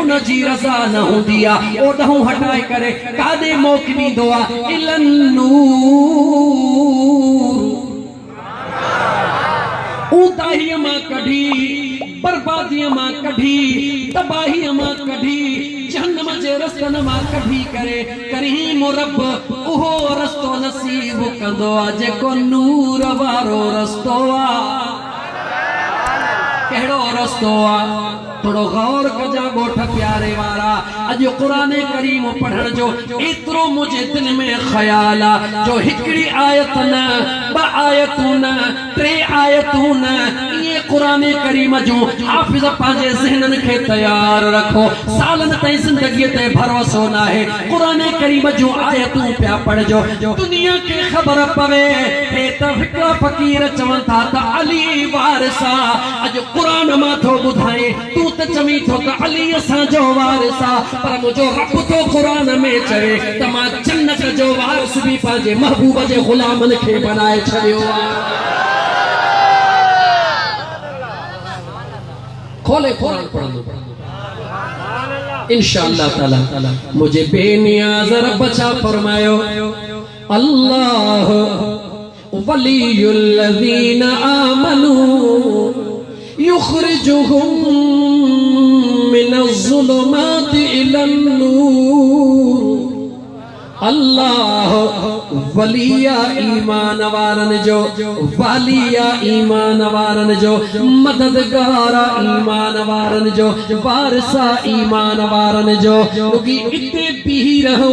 उन जी रज़ा न हूंदी आहे ओॾहूं हटाए करे काॾे मोकिलींदो आहे इलन नूर ऊंदाहीअ मां कढी बर्बादीअ मां कढी तबाहीअ मां कढी जहन्नम जे रस्तनि मां कढी करे करीम रब उहो रस्तो नसीब कंदो आहे जेको नूर वारो रस्तो आहे। कहिड़ो रस्तो आहे थोड़ो गौर कजा गोठ प्यारे वारा अज कुरान करीम पढ़ण जो एतरो मुझे दिल में ख्याल आ जो हिकड़ी आयत न ब आयतूं न टे आयतूं न ये कुरान करीम जो हाफिज पांजे ज़हनन के तैयार रखो सालन ताईं जिंदगी ते भरोसो ना है कुरान करीम जो आयतूं प्या पढ़ जो दुनिया के खबर पवे हे त हिकड़ा फकीर चवन था त अली वारिसा अज कुरान मा थो बुधाए तू त चमी थो त अली असां जो वारिसा पर मुझो रब तो कुरान में चवे त मां जन्नत जो वारिस भी पांजे महबूब जे गुलामन के बनाए छड़ियो खोले कुरान पढ़ो इंशाअल्लाह ताला मुझे बेनियाज रब छा फरमायो अल्लाह वलियुल लज़ीना आमनू युखरिजुहुम मिनज़्ज़ुलुमाति इलन नूर अल्लाह वलिया ईमान वारन जो वालिया ईमान वारन जो मददगारा ईमान वारन जो वारिसा ईमान वारन जो क्योंकि इते भी रहो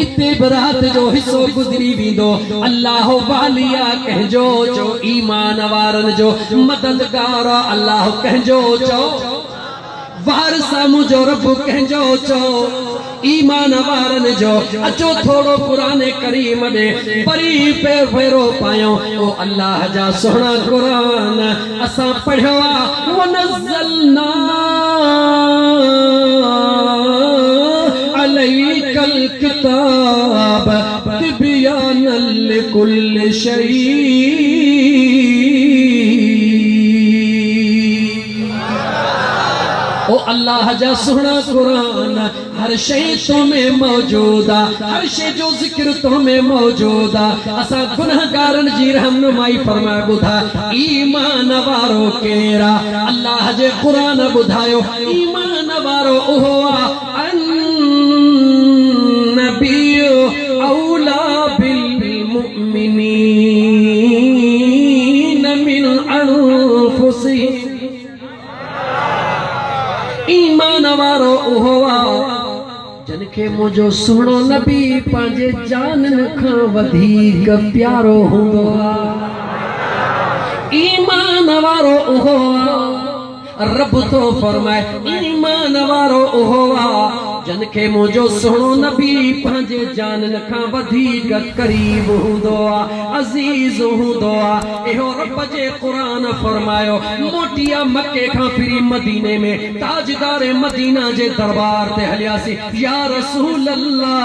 इते बरात जो हिस्सो गुजरी विंदो अल्लाह वालिया कहजो जो ईमान वारन जो मददगारा अल्लाह कहजो जो वारिसा मुझो रब कहजो जो ईमान वारन जो अचो थोड़ो कुरान करीम दे परी पे फेरो पायो ओ अल्लाह जा सोहना कुरान असा पढ़ियो व नज़लना अलैकल किताब तिबयानल लिकुल्लि शै ओ अल्लाह जा सोहना कुरान हर शय तो में मौजूदा हर शय जो जिक्र तो में मौजूदा असा गुनहगारन जी रहनुमाई फरमाए बुधा ईमान वारो केरा अल्लाह जे कुरान बुधायो ईमान वारो ओहो अन नबियो औला बिल मुमिनीन मिन अनफुसिहिम ईमान वारो उहोवा जनके मुझो सुनो नबी पांजे जानन खां वधीक प्यारो हुंदो ईमान वारो उहोवा रब तो फरमाए ईमान वारो उहोवा जनके मुझो सुनो नबी पांजे जानन खां वधीक करीब हुंदो अजीज हुंदो एहो रब जे कुरान फरमायो मोटिया मक्के खां फिरी मदीने में ताजदार मदीना जे दरबार ते हलियासी या रसूल अल्लाह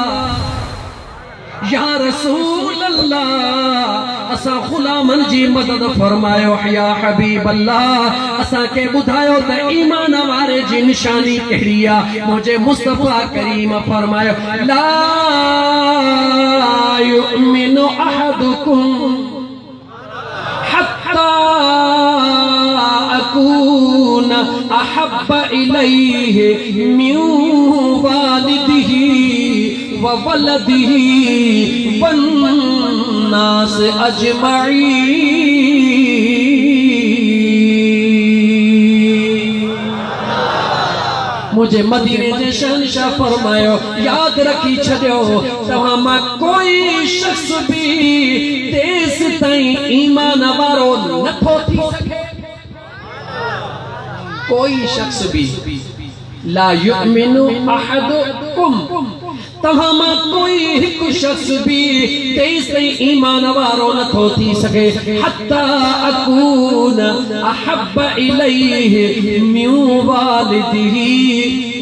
असा गुलामन जी मदद फरमायो या हबीब अल्लाह असा के बुधायो त ईमान वारे जी निशानी कहिया मुझे मुस्तफा करीम फरमायो ला युमिनु अहदुकुम हत्ता अकून अहब्ब इलैहि मिन वालिदिही व वलदिही वन्नास अजमईन मुझे मदीने जे शहंशाह फरमायो याद रखी छड़ियो तव्हां मां कोई शख्स भी तेस ताईं ईमान वारो नथो थी सके कोई शख्स भी ला युमिनु अहदुकुम तव्हां मां कोई हिकु शख्स भी तेस ताईं ईमान वारो नथो थी सके हत्ता अकून अहब्ब इलैहि मिन वालिदिही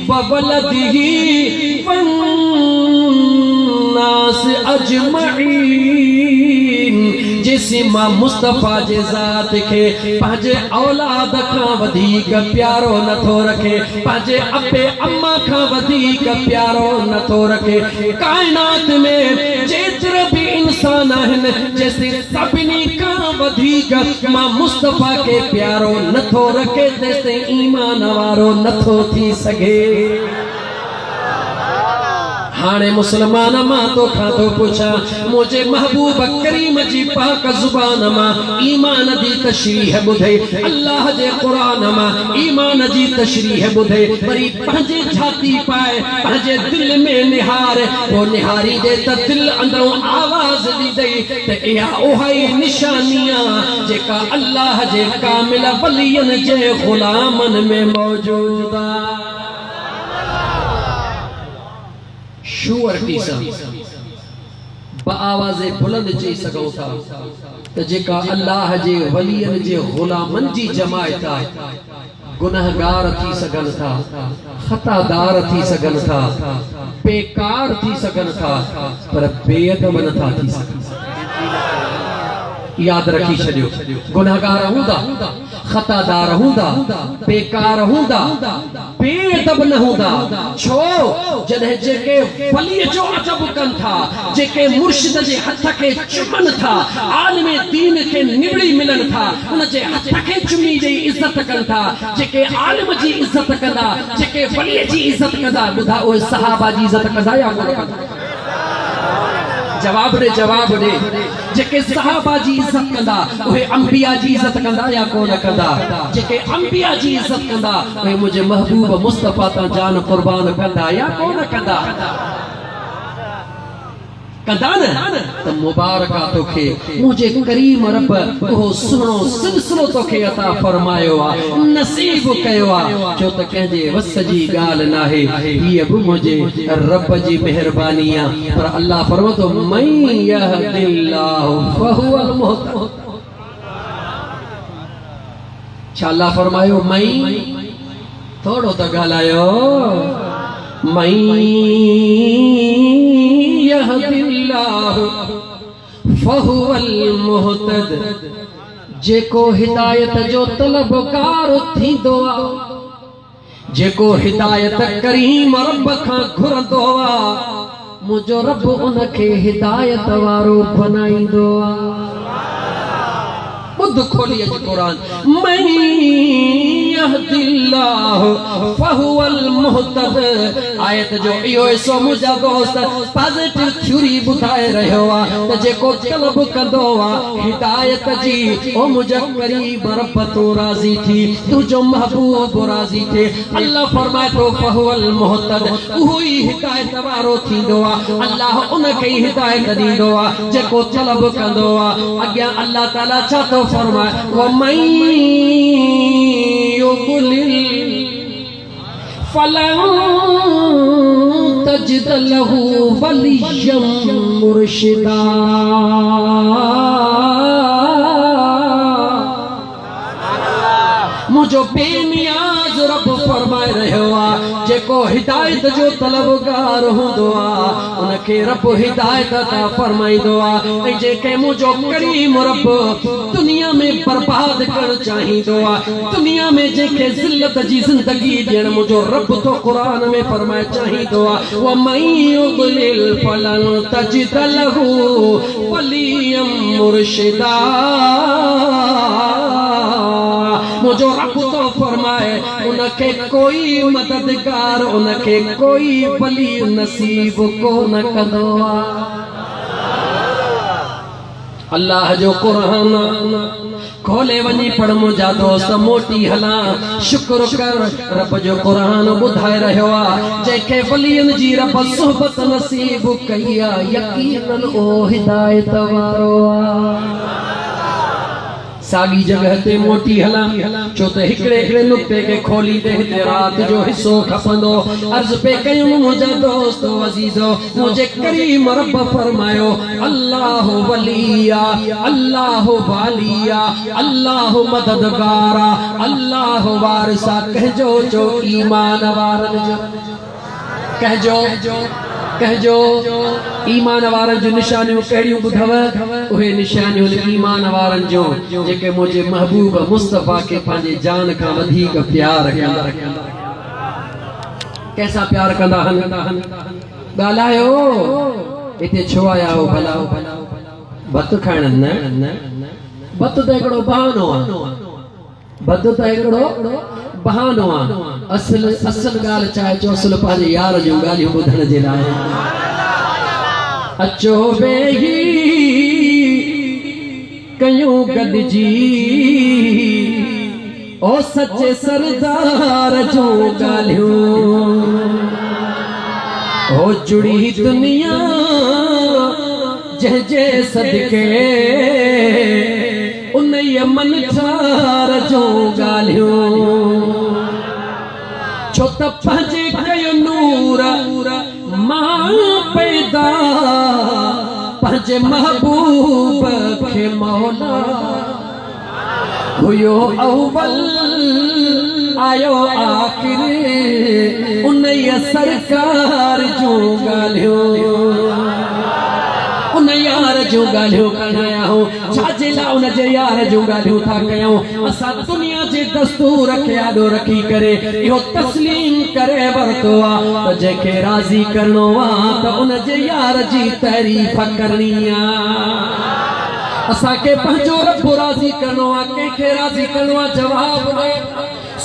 व वलदिही वन्नास अजमईन जे जेसी मां मुस्तफा जे ज़ात खे पंहिंजे औलाद खां वधीक प्यारो नथो रखे, पंहिंजे अबे अम्मा खां वधीक प्यारो नथो रखे। कायनात में जेतिरा भी इंसान आहिनि जेसी सभिनी खां वधीक मां मुस्तफा के प्यारो नथो रखे तेसे ईमान वारो नथो थी सघे। हाणे मुसलमान मां तोखां थो पुछा, मुझे महबूब करीम जी पाक जुबान मां ईमान जी तशरीह ॿुधे, अल्लाह जे क़ुरान मां ईमान जी तशरीह ॿुधे, वरी पंहिंजे छाती पाए पंहिंजे दिल में निहार, वो निहारी दे त दिल अंदरों आवाज़ ॾींदई त इहा उहा ई निशानियां जेका अल्लाह जे कामिल वलियन जे ग़ुलामन में मौजूद आहे। श्योरिटी आवाज़े बुलंद चई सघूं था त जेका अल्लाह जे वलियन जे ग़ुलामन जी जमायत आहे, गुनहगार थी सघनि था, खतादार थी सघनि था, बेकार थी सघनि था, पर बेअदब नथा थी सघनि। याद रखी छॾियो, गुनहगार हूंदा, खतादार हूंदा, बेकार हूंदा, बेअदब न हूंदा। छो जॾहिं जेके वली जो अदब कनि था, जेके मुर्शिद जे हथ खे चुमनि था, आलिम दीन खे निबड़ी मिलनि था, उन जे हथ खे चुमी जी इज़त कनि था, जेके आलिम जी इज़त कंदा, जेके वली जी इज़त कंदा, ॿुधा उहे सहाबा जी इज़त कंदा या कोन कंदा? जवाब दे, जवाब दे। जेके सहाबा जी इज्जत कंदा उहे अंबिया जी इज्जत कंदा या कोन कंदा? जेके अंबिया जी इज्जत कंदा उहे मुझे महबूब मुस्तफा ता जान कुर्बान कंदा या कोन कंदा? कंदा न त मुबारका तोखे मुझे करीम रब ओ सुनो सिलसिलो तोखे अता फरमायो आ, नसीब कयो आ, जो त कंहिंजे वस जी ॻाल्हि नाहे, हीअ बि मुझे रब जी मेहरबानी आ। पर अल्लाह फरमातो मन यहदिल्लाहु फहुवल मुहतद। छा अल्लाह फरमायो मई? थोड़ो त ॻाल्हायो। फहुवल मुहतद, जेको हिदायत जो तलबकार थींदो आ, जेको हिदायत करीम रब खां घुरंदो आ, मुझो रब उनखे हिदायत वारो बनाईंदो आ। खुद खोलिए कुरान, मन यहदिल्लाहु फहुवल मुहतद। आयत जो इहो हिस्सो मुंहिंजा दोस्त पॉजिटिव थ्योरी ॿुधाए रहियो आहे त जेको तलब कंदो आहे हिदायत जी, ओ मुंहिंजा करीब रब तो राज़ी थी, तुंहिंजो महबूब राज़ी थे। अल्लाह फरमाए थो फहुवल मुहतद, उहो ई हिदायत वारो थींदो आहे। अल्लाह उनखे ई हिदायत ॾींदो आहे जेको तलब कंदो आहे। अॻियां अल्लाह ताला छा थो फरमाए, वमन युज़लिल फलन तजिद लहू वलिय्यम मुर्शिदा। मुझो बेनियाज रब फरमाए रहियो आहे, जेको हिदायत जो तलबगार हूंदो आहे उनखे रब हिदायत अता फरमाईंदो आहे। ऐं जेके मुझो करीम रब दुनिया में बर्बाद करण चाहींदो आहे, दुनिया में जेके ज़िल्लत जी ज़िंदगी ॾियण मुझो रब तो क़ुरान में फरमाए चाहींदो आहे, वमन युज़लिल फलन तजिद लहू वलिय्यम मुर्शिदा। मुझो रब तो फरमाए उनके कोई मददगार, उनके कोई वली नसीब को न कंदो आ। अल्लाह जो कुरान खोले वनी पढ़ मुंहिंजा दोस्त मोटी हला, शुक्र कर रब जो कुरान ॿुधाए रहियो आहे। जंहिंखे वलियन जी रब सोहबत नसीब कई आहे, यकीनन ओ हिदायत वारो आहे। सागी जगह ते मोटी हला, छो त हिकड़े नुक्ते के खोली दे हिते रात जो हिस्सो खपंदो। अर्ज पे कयूं मुंहिंजा दोस्तो अज़ीज़ो, मुझे करीम रब फरमायो अल्लाह वलिया, अल्लाह वालिया, अल्लाह मददगारा, अल्लाह वारिसा। कहजो जो ईमान वारन जो, कहजो कहजो ईमान वारन जो निशानियों कहिड़ियूं ॿुधव उहे निशानियूं ईमान वारन जो जेके मुझे महबूब मुस्तफा के पंहिंजे जान खां वधीक प्यार कंदा कैसा प्यार कंदा हन ॻाल्हायो इते छो आया हो भला भत खाइण न भत त हिकिड़ो बहानो आहे भत त हिकिड़ो बहानो आहे असल ॻाल्हि चाहे चो असल पंहिंजे यार जूं ॻाल्हियूं ॿुधण जे लाइ अचो वेही कयूं गॾिजी ओ सचे सरदार जूं ॻाल्हियूं ओ जुड़ी दुनिया जंहिंजे सदके उन यमन ठार जो ॻाल्हियूं छो त पंहिंजे कयो नूर मां पैदा पंहिंजे महबूब खे मौला हुयो अव्वल आयो आखिर उन सरकार जो ॻाल्हियूं उन यार जो ॻाल्हियूं कया हो छाजे लाइ उन जे यार जो ॻाल्हियूं था कयूं असां दुनिया जे दस्तूर खे आॾो रखी करे इहो तस्लीम करे वरितो आहे त जंहिंखे राज़ी करणो आहे त उन जे यार जी तारीफ़ करणी आहे असांखे पंहिंजो रब राज़ी करणो आहे कंहिंखे राज़ी करणो आहे जवाब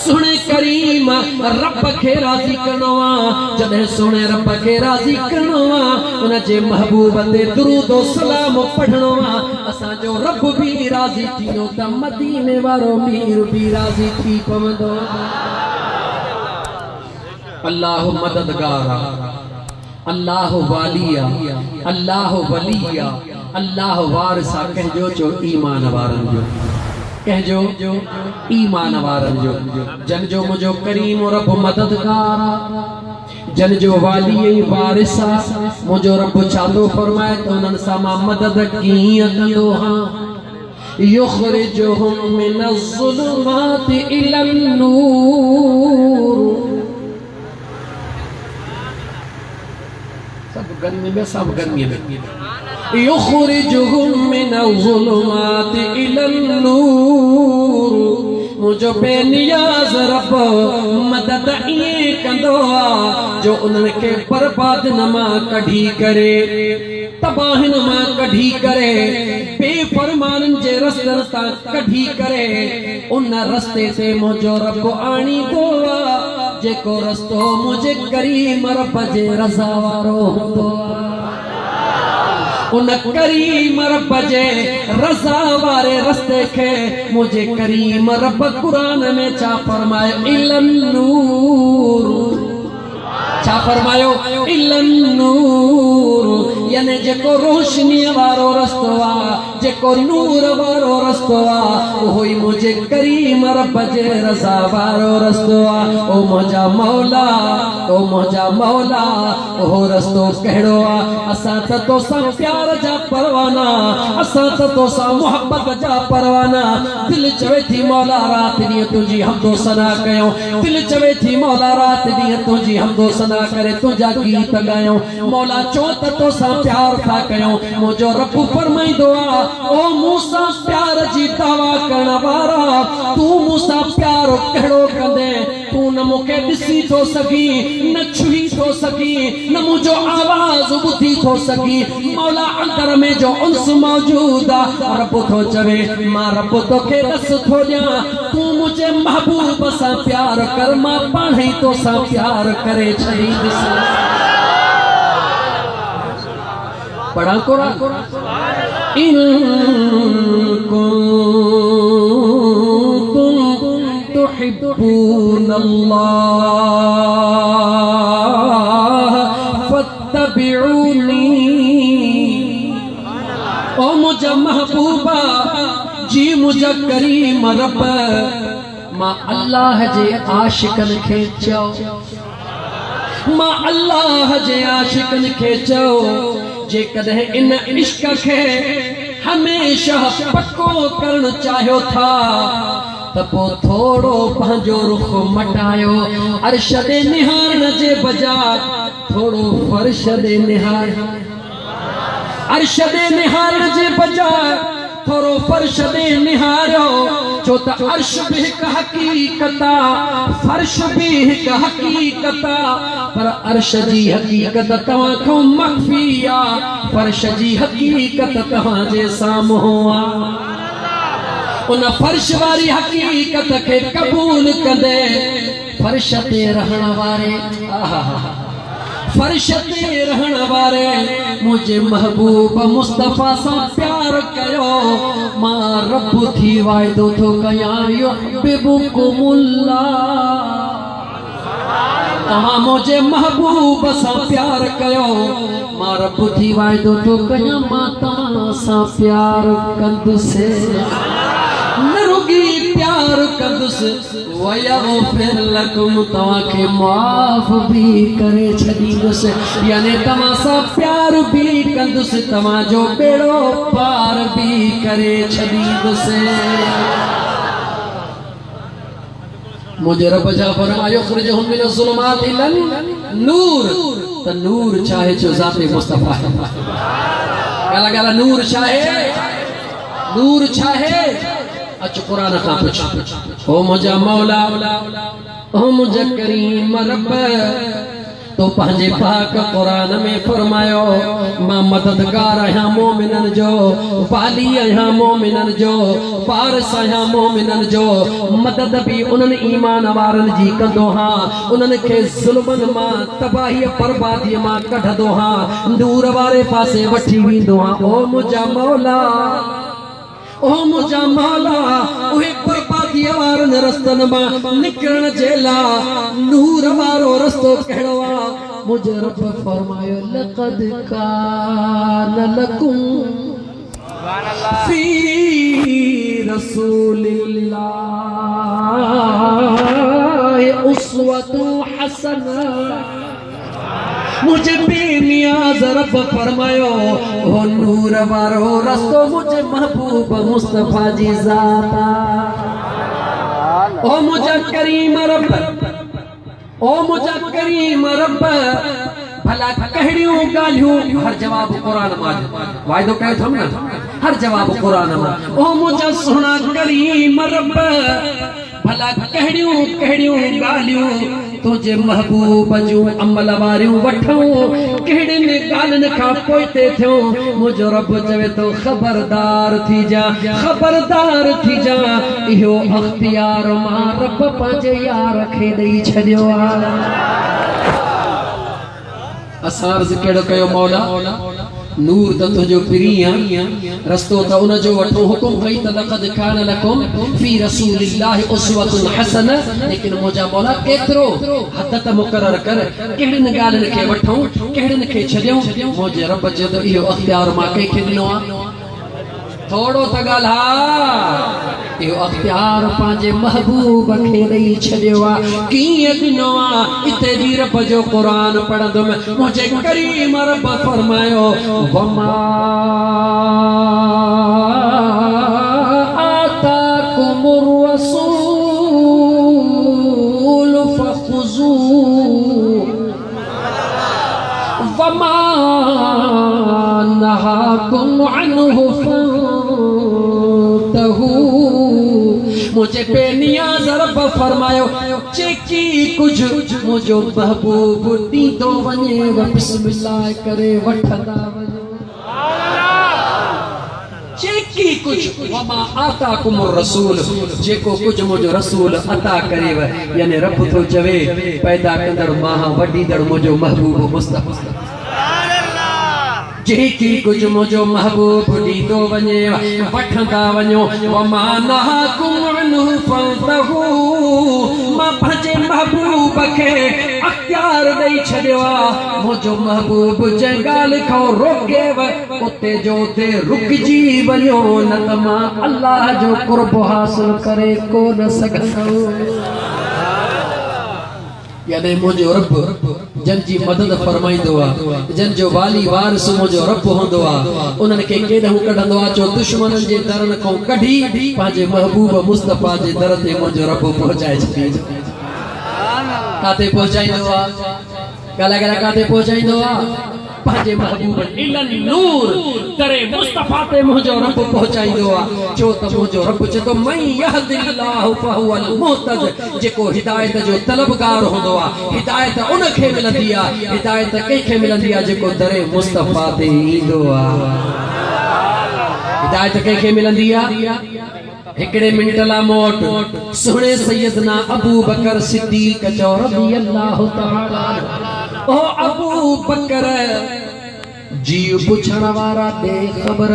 सुने करीम रब के राज़ी करणो आहे जॾहिं सुने रब के राज़ी करणो आहे उन जे महबूब ते दुरूद ओ सलाम पढ़णो आहे असांजो रब भी राज़ी थींदो त मदीने वारो मीर भी राज़ी थी पवंदो अल्लाह मददगार अल्लाह वालिया अल्लाह वलिया अल्लाह वारिसा कहजो चो ईमान वारन जो कहजो ईमान वारन जो जन जो मुझो करीम रब मददगार जन जो वाली वारिसा मुझो रब छातो फरमाए तो उन्हनि सां मां मदद कीअं कंदो हां युखरिजुहुम मिनज़्ज़ुलुमाति इलन नूर सब गर्मी में युखरिजुहुम मिनज़्ज़ुलुमाति इलन नूर मुझो बेनियाज़ रब मदद इए कंदो आहे जो उन्हनि खे बर्बाद न मां कढी करे तबाहिन मां कढी करे बेफरमाननि जे रस्तनि तां कढी करे उन रस्ते ते मुझो रब आणींदो आहे जेको रस्तो मुझे करीम रब जे रज़ा वारो हूंदो उन करीम रब जे रज़ा वारे रस्ते के मुझे करीम रब कुरान में छा फरमायो इलन नूर छा फरमायो इलन नूर यानी जेको रोशनी वारो रस्तो आ जेको नूर वारो रस्तो आ ओही मुझे करीम रब जे रज़ा वारो रस्तो आ ओ मुझा मौला ओ रस्तो कहिड़ो आ असां त तोसां प्यार जा परवाना असां त तोसां मोहब्बत जा परवाना दिल चवे थी मौला रात ॾींहुं तुंहिंजी हमदो सना कयूं दिल चवे थी मौला रात ॾींहुं तुंहिंजी हमदो सना करे तुंहिंजा गीत ॻायूं मौला चो त तोसां प्यार था कयूं मुझो रब फरमाईंदो आ ओ मूंसां प्यार जी दावा करण वारा तू मूंसां प्यार कहिड़ो कंदे तू न मूंखे ॾिसी थो सघी न छुई थो सघी न मुंहिंजो आवाज़ ॿुधी थो सघी मौला अंदर में जो उन्स मौजूद आहे रब थो चवे मां रब तोखे ॾस थो ॾियां तू मुंहिंजे महबूब सां प्यार कर मां पाण ई तोसां प्यार करे छॾींदुसि पढ़ा कोरा इन कुंतुम तुहिब्बून अल्लाह फत्तबिऊनी ओ मुझा महबूबा जी मुझा करीम रब मां अल्लाह जे आशिकन खे चओ मां अल्लाह जे आशिकन खे चओ जेकॾहिं इन इश्क खे हमेशा पक्को करण चाहियो था त पोइ थोरो पंहिंजो रुख मटायो अर्श ते निहारण जे बजाय थोड़ो फर्श दे निहार अर्श दे निहार जे बजाय थोड़ो फर्श दे निहारो छो त अर्श भी एक हकीकता फर्श भी एक हकीकता पर अर्श जी हकीकत तव्हां खां मख्फी आ फर्श जी हकीकत तव्हां जे साम्हूं आ उन फर्श वारी हकीकत के कबूल कंदे फर्श ते रहण वारे फर्श ते रहण वारे मुझे महबूब मुस्तफा सा प्यार कयो मां रब थी वायदो थो कयां युहिब्बुकुमुल्लाह तव्हां मुझे महबूब सा प्यार कयो मां रब थी वायदो थो कयां मां तव्हां सा प्यार कंदुसि न रुगी प्यार कंदुस वयग़फिर लकुम तव्हां खे माफ़ भी करे छॾींदुसि यानी तव्हां सां प्यार भी कंदुसि तव्हां जो बेड़ो पार भी करे छॾींदुसि मुझे रब जा फरमायो युख़रिजुहुम मिन ज़ुलुमाति इलन नूर त नूर चाहे जो ज़ाते मुस्तफा है गाला गाला नूर चाहे अच कुरान का पुछ ओ मुझा मौला ओ मुझा करीम रब तो पंहिंजे पाक कुरान में फरमायो मां मददगार आहियां मोमिनन जो वाली आहियां मोमिनन जो वारिस आहियां मोमिनन जो मदद भी उन्हनि ईमान वारनि जी कंदो हां उन्हनि खे ज़ुल्मनि मां तबाही बर्बादी मां कढंदो हां नूर वारे पासे वठी वेंदो हां ओ मुझा मौला उहे बर्बादी वारनि रस्तनि मां निकिरण जे लाइ नूर वारो रस्तो कहिड़ो आहे मुझे रब फरमायो लक़द कान लकुम फी रसूलिल्लाह उस्वतुन हसना मुझे बेनियाज रब फरमायो हो नूर वारो रस्तो मुझे महबूब मुस्तफा जी ज़ाता ओ मुझे करीम रब भला कहिड़ियूं ॻाल्हियूं हर जवाब कुरान मां वाइदो कयो अथमि न हर जवाब कुरान मां ओ मुझे सुहिणा करीम रब भला कहिड़ियूं ॻाल्हियूं तुझे महबूब जूं अमल वारियूं वठूं कहिड़ियुनि ॻाल्हियुनि खां पोइते थियूं मुंहिंजो रब चवे थो ख़बरदार थी जा इहो अख़्तियार मां रब पंहिंजे यार खे ॾेई छॾियो आहे असां अर्ज़ु कहिड़ो कयो मौला नूर त तुंहिंजो पिरी रस्तो त उन जो वठो हुकुम कई त लक़द कान लकुम फी रसूलिल्लाह उस्वतुन हसना लेकिन मुंहिंजा मौला केतिरो हद त मुक़रर कर कहिड़ियुनि ॻाल्हियुनि खे वठूं कहिड़ियुनि खे छॾियूं मुंहिंजे रब चयो त इहो अख़्तियार मां कंहिंखे ॾिनो आहे थोड़ो त ॻाल्हि इहो अख़्तियार पंहिंजे महबूब खे ॾेई छॾियो आहे कीअं ॾिनो आहे इते बि रब जो क़ुरान पढ़ंदुमि मुंहिंजे करीम रब फरमायो वमा आताकुमुर रसूल फखुज़ू वमा नहाकुम अन्हु मुझे बेनियाज़ रब फरमायो जेकी कुछ मुझो महबूब ॾींदो वञे बिस्मिल्लाह करे वठंदा वञो जेकी कुछ वमा आताकुमुर रसूल जेको कुछ मुझो रसूल अता करेव यानी रब तो चवे पैदा कंदड़ मां वॾीदड़ मुझो महबूब मुस्तफा जेकी कुछ मुझो महबूब ॾींदो वञे वठंदा वञो वमा नहाकुम अन्हु फंतहू मां पंहिंजे महबूब खे अख़्तियार ॾेई छॾियो आहे मुंहिंजो महबूब जंहिं ॻाल्हि खां रोकेव उते जो उते रुकिजी वञो न त मां अल्लाह जो क़ुर्ब हासिल करे कोन सघंदो यानी मुंहिंजो रब जन जी मदद फरमाईंदो आहे जन जो वाली वारिस मुंहिंजो रब हूंदो आहे उन्हनि खे केॾांहुं कढंदो आहे जो दुश्मननि जे दरनि खां कढी पंहिंजे महबूब मुस्तफा जे दर ते मुंहिंजो रब पहुचाए छॾींदो काथे पहुचाईंदो आहे गला गला काते पहुंचाइंदो आ पंहिंजे महबूब इलन नूर करे मुस्तफा ते मुंहिंजो रब पहुंचाइंदो आ छो त मुंहिंजो रब चए तो मैं यहदिल्लाहु फहुवल मुहतद जेको हिदायत जो तलबगार हूंदो आ हिदायत उन खे मिलंदी आ हिदायत कंहिंखे मिलंदी आ जेको दरे मुस्तफा ते ईंदो आ हिदायत कंहिंखे मिलंदी आ हिकड़े मिंट ला मोट सुणे सैयदना अबू बकर सिद्दीक चो रज़ियल्लाहु तआला ओ अबू बकर जी पुछण वारा दे खबर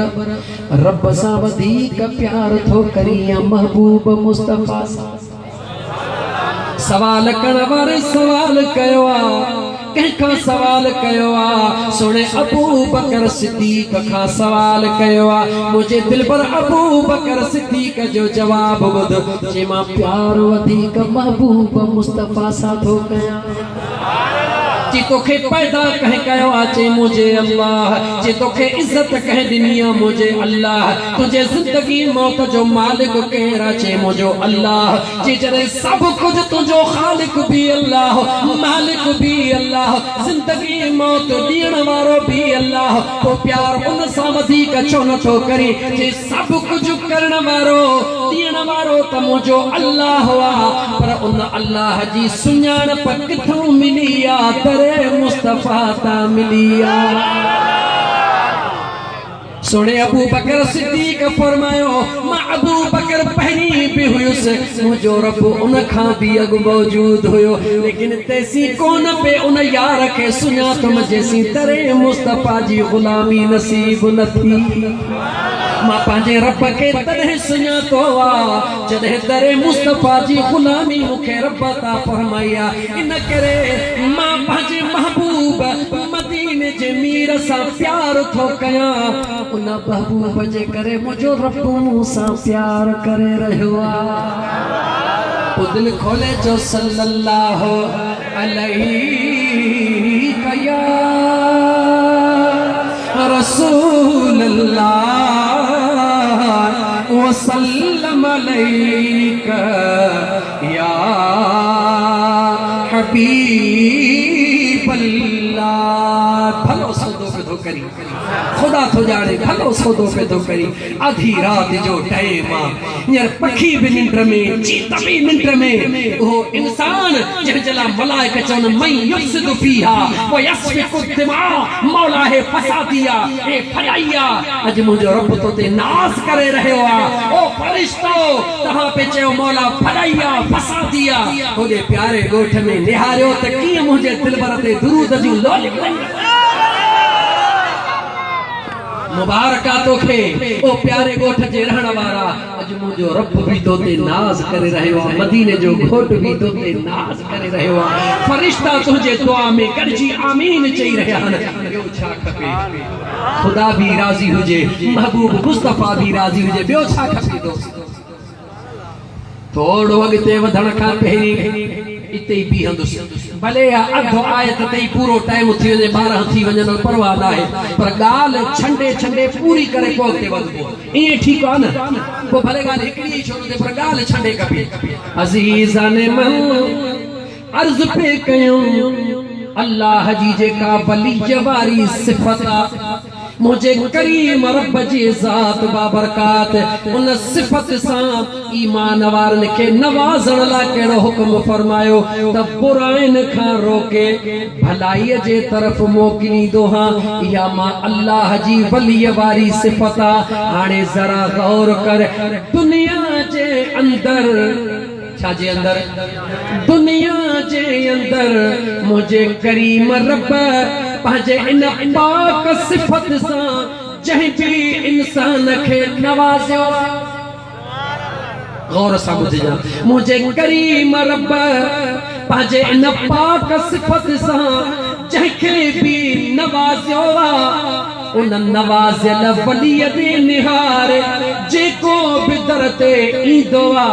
रब सां वधीक प्यार थो करिया महबूब मुस्तफा सां सवाल करण वारे सवाल कयो आ कंहिंखां सवाल कयो आ सुणे अबू बकर सिद्दीक खां सवाल कयो आ मुझे दिल पर अबू बकर सिद्दीक जो जवाब ॿुध जे मां प्यार वधीक महबूब मुस्तफा सां थो कयां जी तोखे पैदा कह कयो आ चे मुझे अल्लाह जे तोखे इज्जत कह दिनी आ मुझे अल्लाह तुझे जिंदगी मौत जो मालिक केरा चे मुझो अल्लाह जे जरे सब कुछ तुझो खालिक भी अल्लाह मालिक भी अल्लाह जिंदगी मौत दीण वारो भी अल्लाह तो प्यार उन सां वधीक छो न थो करी जे सब कुछ करण वारो दीण वारो त मुझो अल्लाह आ पर उन अल्लाह जी सुञाणप किथों मिली आ मुस्तफा ता मिलिया सुने अबू बकर सिद्दीक फरमायो मां अबू बकर पहरी भी हुयुस मुझो रब उन खां भी अग मौजूद हुयो लेकिन तैसी कोन पे उन यार के सुना तुम जैसी तरे मुस्तफा जी गुलामी नसीब न थी मां पंहिंजे रब के तॾहिं सुञातो आ जॾहिं तरे मुस्तफा जी गुलामी मूंखे रब ता फरमाई आ इन करे मां पंहिंजे महबूब मदीने जे मीर सां प्यार थो कयां उन महबूब जे करे मुझो रब मूंसां प्यार करे रहियो आ दिल खोले जो सल्लल्लाहु अलैहि या रसूल अल्लाह वसल्लम अलैका या हबीब अल्लाह भलो सौदो पे धो करी खुदा तो जाने भलो सौदो पे धो करी आधी रात जो टाइम यार पखी भी निंद्र में चीता भी निंद्र में वो इंसान जला मलाइक चौन मैं युफ्सिदु फीहा व यस्फिकु दिमा मौला है फसा दिया ए फयाइया अज मुझो रब तो ते नाज करे रहे हो ओ फरिश्तो तहां पे चयो मौला फयाइया फसा दिया ओदे प्यारे गोठ में निहारियो त की मुझे दिल भर ते दुरूद जी लोल मुबारका तोखे ओ प्यारे गोठ जे रहण वारा अज मुझो रब भी तोते नाज करे रहियो मदीने जो घोट भी तोते नाज करे रहियो फरिश्ता तुझे दुआ में गॾिजी आमीन चई रहिया आहिनि ॿियो छा खपे खुदा भी राज़ी हुजे महबूब मुस्तफा भी राज़ी हुजे ॿियो छा खपे दोस्त थोड़ो अॻिते वधण खां पहिरीं इते ही बीहंदुसि भले अधो आयत ते पूरो टाइम थी वञे 12 थी वञनि परवाह न आहे पर ॻाल्हि छंडे छंडे पूरी करे को अॻिते वधबो ईअं ठीकु आहे न पोइ भले ॻाल्हि हिकिड़ी ई छो न पर ॻाल्हि छंडे कबी अज़ीज़ान मन अर्ज़ पे कयूं अल्लाह जी जेका वली वारी सिफ़त आहे मुझे करीम रब जी ज़ात बाबरकात उन सिफ़त सां ईमान वारन के नवाज़ण ला केड़ो हुक्म फरमायो त बुराइन खां रोके भलाई जे तरफ मोकिलींदो हां या मां अल्लाह जी वली वारी सिफ़त हाणे जरा गौर कर दुनिया जे अंदर छाजे अंदर दुनिया जे अंदर मुझे करीम रब पंहिंजे इन पाक सिफ़त सां जंहिं भी इंसान के नवाज़ियो गौर सां ॿुधजा मुझे करीम रब पंहिंजे इन पाक सिफ़त सां जंहिंखे भी नवाज़ियो उन नवाज़ियल वलीअ दे निहारे जेको बिदर ते ईंदो आ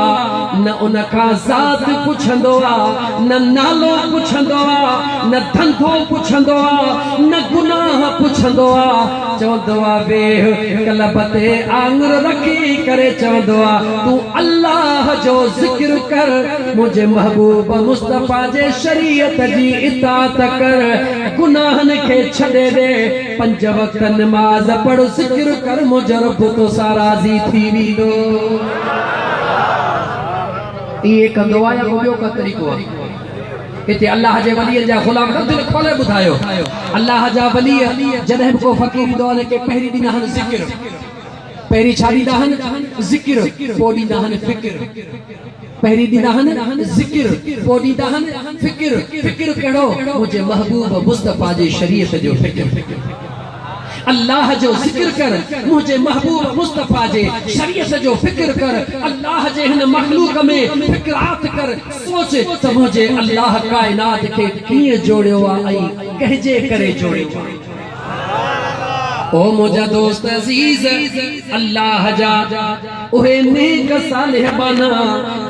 न उन खां ज़ात पुछंदो आ न नालो पुछंदो आ न धंधो पुछंदो आ न गुनाह पुछंदो आ चवंदो आ वेह कलब ते आंगुर रखी करे चवंदो आ तू अल्लाह जो ज़िक्र कर मुझे महबूब मुस्तफा जे शरीयत जी इताअत कर गुनाहन के छड़े दे 5 वक्त नमाज पढ़ ज़िक्र कर मुझे रब तो साराज़ी थी वींदो ये कंदो आ या ॿियो का तरीक़ो आ इते अल्लाह जे वली जा गुलाम दिल खोले बुधायो अल्लाह जा वली जॾहिं को फकीर ईंदो आहे के पहिरीं ॾींदा ज़िक्र पहिरीं छा ॾींदा आहिनि ज़िक्र पोइ ॾींदा आहिनि फ़िक्र पहिरीं ॾींदा आहिनि ज़िक्र पोइ ॾींदा आहिनि फ़िक्र फ़िक्र कहिड़ो मुंहिंजे महबूब मुस्तफा जी शरीयत जो फ़िक्र अल्लाह जो ज़िक्र कर मुझे महबूब मुस्तफा जे शरीयत जो फ़िक्र कर अल्लाह जे हिन मखलूक में फ़िक्रात कर सोच त मुझे अल्लाह कायनात के कीअं जोड़ियो आहे ऐं कंहिंजे करे जोड़ियो ओ मुझा दोस्त अजीज अल्लाह जा ओहे नेक सालिह बना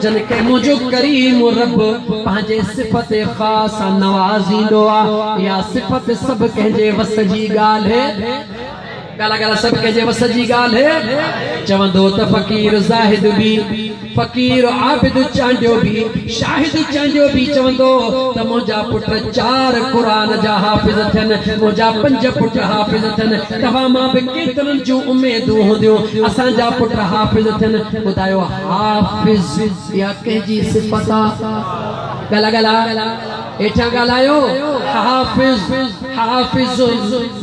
जन के मुझो करीम रब पंहिंजे सिफ़त ख़ास नवाज़ींदो आ या सिफ़त सब कंहिंजे वस जी ॻाल्हि है गाला गाला सब कंहिंजे वस जी ॻाल्हि है चवंदो त फ़कीर ज़ाहिद भी फ़कीर आबिद चांडियो भी शाहिद चांडियो भी चवंदो त मुंहिंजा पुट 4 क़ुरान जा हाफ़िज़ थियनि मुंहिंजा 5 पुट हाफ़िज़ थियनि तव्हां मां बि केतिरनि जूं उमेदूं हूंदियूं असांजा पुट हाफ़िज़ थियनि ॿुधायो हाफ़िज़ या कंहिंजी सिफ़त गाला गाला हेठा ॻाल्हायो हाफ़िज़ हाफ़िज़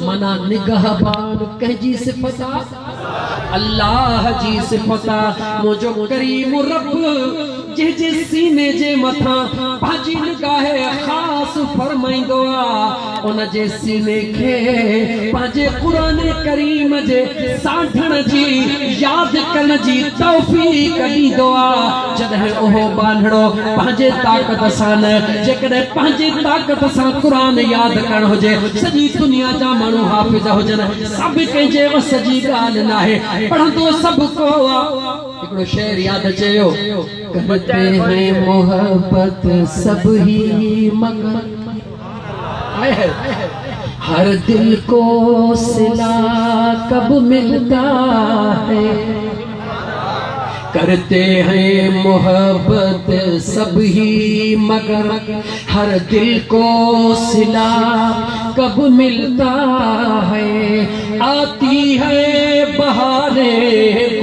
माना निगहबान कंहिंजी सिफ़त अल्लाह जी सिफ़त मुझो करीम रब जे सीने जे मथा भाजी निगाह ख़ास फरमाइंदो आ उन जे सीने के पंहिंजे क़ुरान करीम जे साठण जी याद करण जी तौफ़ीक़ ॾींदो आ जॾहिं ओहो बांधड़ो पंहिंजे ताक़त सां न जेकॾहिं पंहिंजे ताक़त सां क़ुरान याद करणु हुजे सॼी दुनिया जा माण्हू हाफ़िज़ हुजनि सभु कंहिंजे वस जी ॻाल्हि नाहे पढ़ंदो सभु को आ हिकिड़ो शेर यादि चयो करते हैं मोहब्बत सब ही मगर हर दिल को सिला कब मिलता है करते हैं मोहब्बत सब ही मगर हर दिल को सिला कब मिलता है आती है बहारें